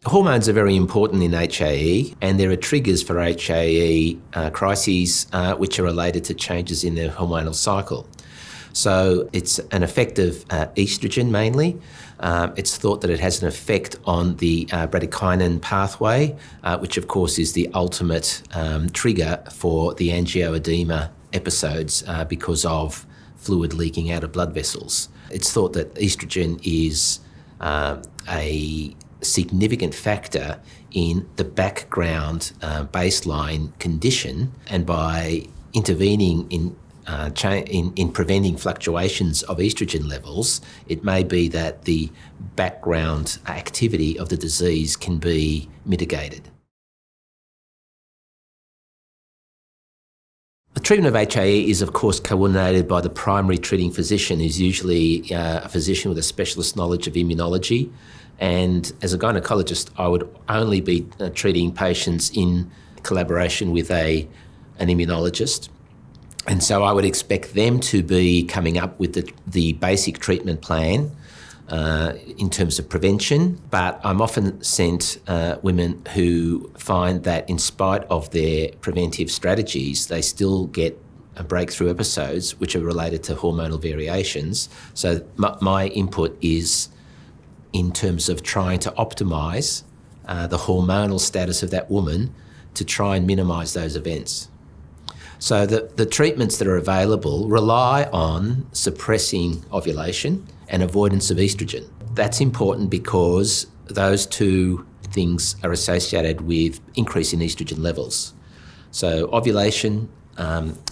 Hormones are very important in HAE, and there are triggers for HAE crises which are related to changes in the hormonal cycle. So it's an effect of oestrogen mainly. It's thought that it has an effect on the bradykinin pathway, which of course is the ultimate trigger for the angioedema episodes because of fluid leaking out of blood vessels. It's thought that oestrogen is a significant factor in the background baseline condition, and by intervening in preventing fluctuations of oestrogen levels, it may be that the background activity of the disease can be mitigated. The treatment of HAE is, of course, coordinated by the primary treating physician, who's usually a physician with a specialist knowledge of immunology. And as a gynaecologist, I would only be treating patients in collaboration with an immunologist. And so I would expect them to be coming up with the basic treatment plan in terms of prevention. But I'm often sent women who find that in spite of their preventive strategies, they still get breakthrough episodes which are related to hormonal variations. So my input is in terms of trying to optimise the hormonal status of that woman to try and minimise those events. So the treatments that are available rely on suppressing ovulation and avoidance of oestrogen. That's important because those two things are associated with increase in oestrogen levels. So ovulation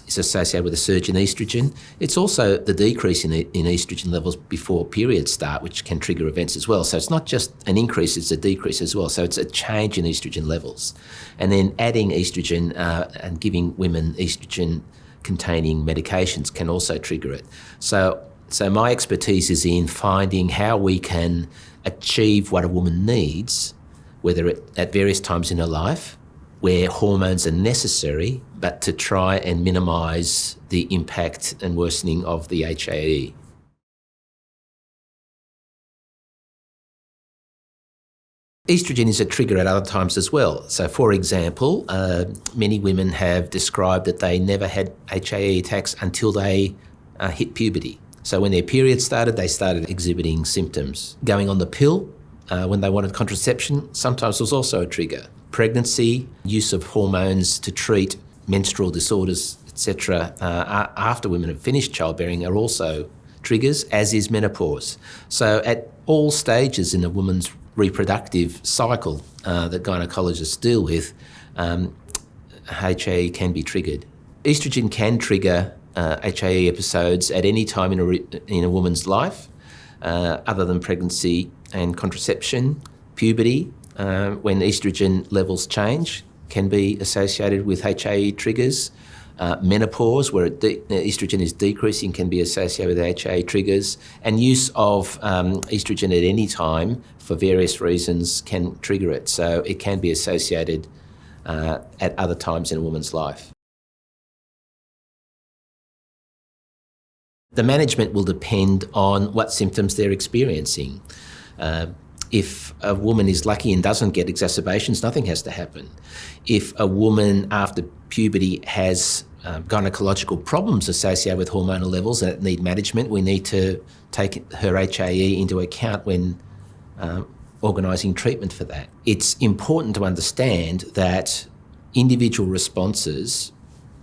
is associated with a surge in oestrogen. It's also the decrease in oestrogen levels before periods start, which can trigger events as well. So it's not just an increase, it's a decrease as well. So it's a change in oestrogen levels. And then adding oestrogen and giving women oestrogen-containing medications can also trigger it. So my expertise is in finding how we can achieve what a woman needs, whether at various times in her life, where hormones are necessary, but to try and minimise the impact and worsening of the HAE. Oestrogen is a trigger at other times as well. So, for example, many women have described that they never had HAE attacks until they hit puberty. So when their period started, they started exhibiting symptoms. Going on the pill when they wanted contraception sometimes was also a trigger. Pregnancy, use of hormones to treat menstrual disorders, etc., after women have finished childbearing are also triggers, as is menopause. So at all stages in a woman's reproductive cycle that gynaecologists deal with, HAE can be triggered. Estrogen can trigger HAE episodes at any time in a woman's life, other than pregnancy and contraception. Puberty, when estrogen levels change, can be associated with HAE triggers. Menopause, where estrogen is decreasing, can be associated with HAE triggers. And use of estrogen at any time for various reasons can trigger it. So it can be associated at other times in a woman's life. The management will depend on what symptoms they're experiencing. If a woman is lucky and doesn't get exacerbations, nothing has to happen. If a woman after puberty has gynecological problems associated with hormonal levels that need management, we need to take her HAE into account when organising treatment for that. It's important to understand that individual responses,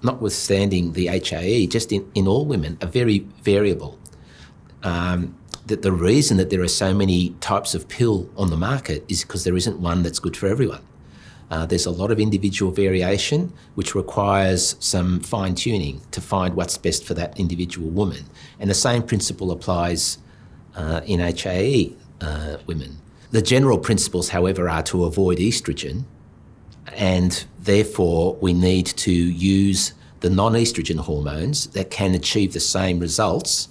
notwithstanding the HAE, just in all women, are very variable. That the reason that there are so many types of pill on the market is because there isn't one that's good for everyone. There's a lot of individual variation which requires some fine-tuning to find what's best for that individual woman. And the same principle applies in HAE women. The general principles, however, are to avoid estrogen, and therefore we need to use the non-estrogen hormones that can achieve the same results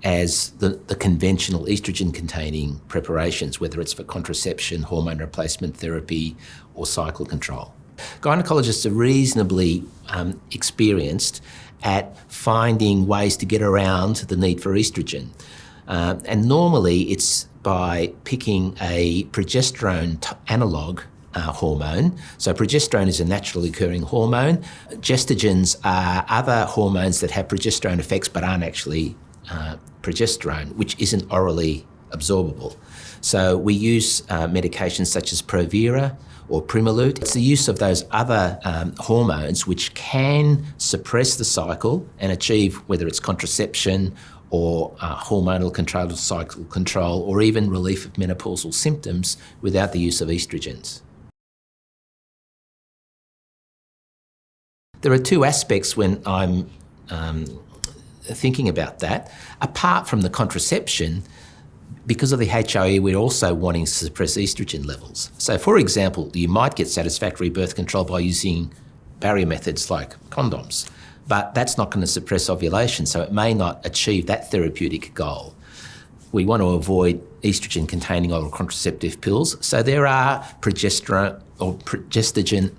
as the conventional estrogen-containing preparations, whether it's for contraception, hormone replacement therapy, or cycle control. Gynaecologists are reasonably experienced at finding ways to get around the need for estrogen. And normally it's by picking a progesterone analogue hormone. So progesterone is a naturally occurring hormone. Gestogens are other hormones that have progesterone effects but aren't actually progesterone, which isn't orally absorbable. So we use medications such as Provera or Primolute. It's the use of those other hormones which can suppress the cycle and achieve, whether it's contraception or hormonal control, cycle control, or even relief of menopausal symptoms without the use of estrogens. There are two aspects when I'm thinking about that. Apart from the contraception, because of the HAE, we're also wanting to suppress estrogen levels. So, for example, you might get satisfactory birth control by using barrier methods like condoms, but that's not going to suppress ovulation, so it may not achieve that therapeutic goal. We want to avoid estrogen-containing oral contraceptive pills, so there are progesterone or progestogen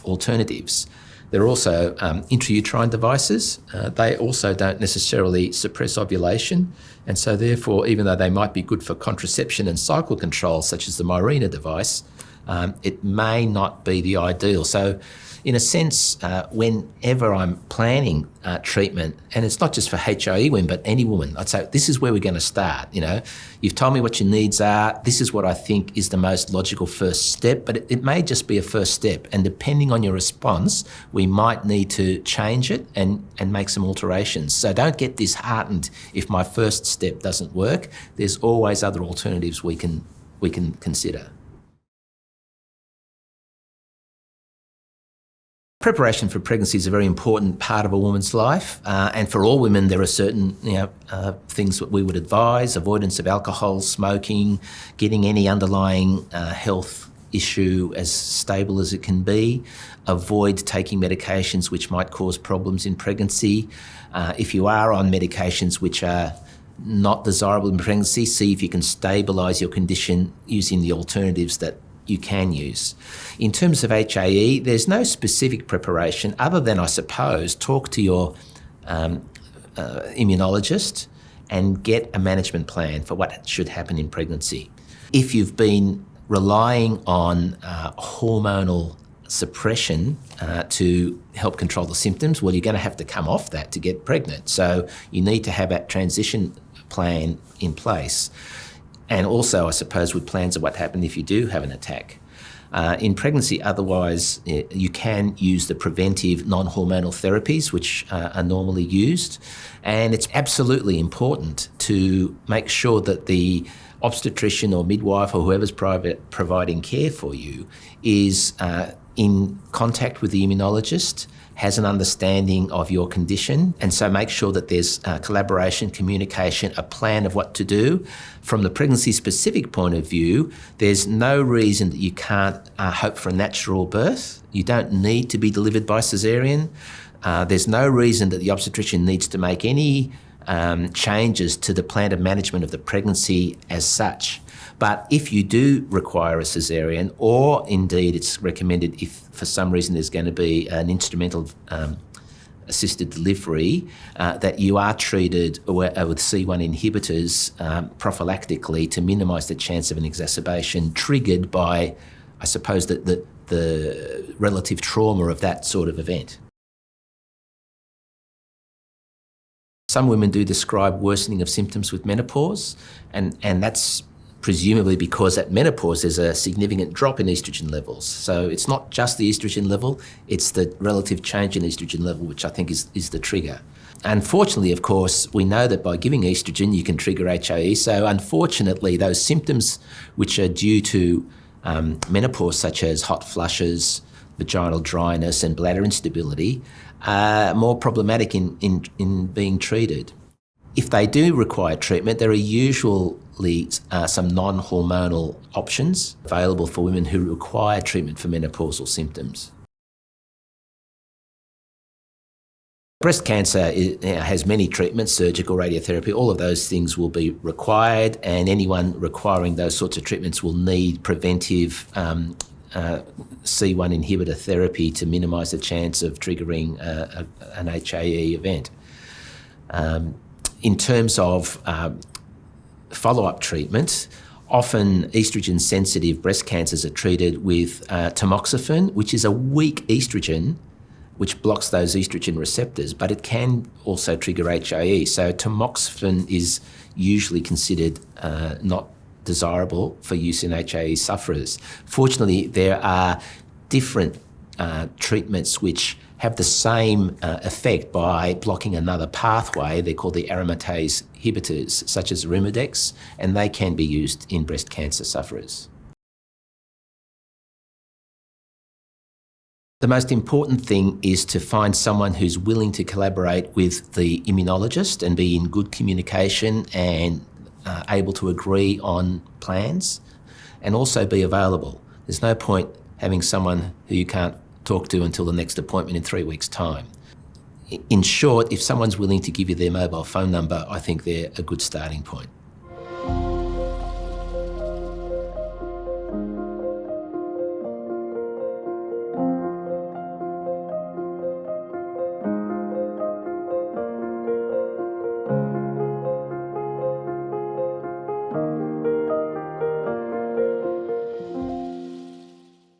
alternatives. There are also intrauterine devices. They also don't necessarily suppress ovulation, and so therefore, even though they might be good for contraception and cycle control, such as the Mirena device, it may not be the ideal. So in a sense, whenever I'm planning treatment, and it's not just for HAE women, but any woman, I'd say, this is where we're going to start. You know, you've told me what your needs are. This is what I think is the most logical first step, but it may just be a first step. And depending on your response, we might need to change it and make some alterations. So don't get disheartened if my first step doesn't work. There's always other alternatives we can consider. Preparation for pregnancy is a very important part of a woman's life, and for all women there are certain things that we would advise: avoidance of alcohol, smoking, getting any underlying health issue as stable as it can be, avoid taking medications which might cause problems in pregnancy. If you are on medications which are not desirable in pregnancy, see if you can stabilise your condition using the alternatives that you can use. In terms of HAE, there's no specific preparation other than, I suppose, talk to your immunologist and get a management plan for what should happen in pregnancy. If you've been relying on hormonal suppression to help control the symptoms, well, you're going to have to come off that to get pregnant. So you need to have that transition plan in place. And also, I suppose, with plans of what happens if you do have an attack. In pregnancy, otherwise, you can use the preventive non-hormonal therapies, which are normally used. And it's absolutely important to make sure that the obstetrician or midwife or whoever's providing care for you is in contact with the immunologist, has an understanding of your condition, and so make sure that there's collaboration, communication, a plan of what to do. From the pregnancy-specific point of view, there's no reason that you can't hope for a natural birth. You don't need to be delivered by caesarean. There's no reason that the obstetrician needs to make any changes to the plan of management of the pregnancy as such. But if you do require a caesarean, or indeed it's recommended if for some reason there's going to be an instrumental assisted delivery, that you are treated with C1 inhibitors prophylactically to minimise the chance of an exacerbation triggered by, I suppose, the relative trauma of that sort of event. Some women do describe worsening of symptoms with menopause, and that's presumably because at menopause there's a significant drop in estrogen levels. So it's not just the estrogen level, it's the relative change in estrogen level which I think is the trigger. Unfortunately, of course, we know that by giving estrogen you can trigger HAE, so unfortunately those symptoms which are due to menopause, such as hot flushes, vaginal dryness and bladder instability, are more problematic in being treated. If they do require treatment, there are usually some non-hormonal options available for women who require treatment for menopausal symptoms. Breast cancer has many treatments: surgical, radiotherapy, all of those things will be required, and anyone requiring those sorts of treatments will need preventive C1 inhibitor therapy to minimise the chance of triggering an HAE event. In terms of follow-up treatment, often estrogen-sensitive breast cancers are treated with tamoxifen, which is a weak estrogen which blocks those estrogen receptors, but it can also trigger HAE. So tamoxifen is usually considered not desirable for use in HAE sufferers. Fortunately, there are different treatments which have the same effect by blocking another pathway. They're called the aromatase inhibitors, such as Arimidex, and they can be used in breast cancer sufferers. The most important thing is to find someone who's willing to collaborate with the immunologist and be in good communication and able to agree on plans, and also be available. There's no point having someone who you can't talk to until the next appointment in 3 weeks' time. In short, if someone's willing to give you their mobile phone number, I think they're a good starting point.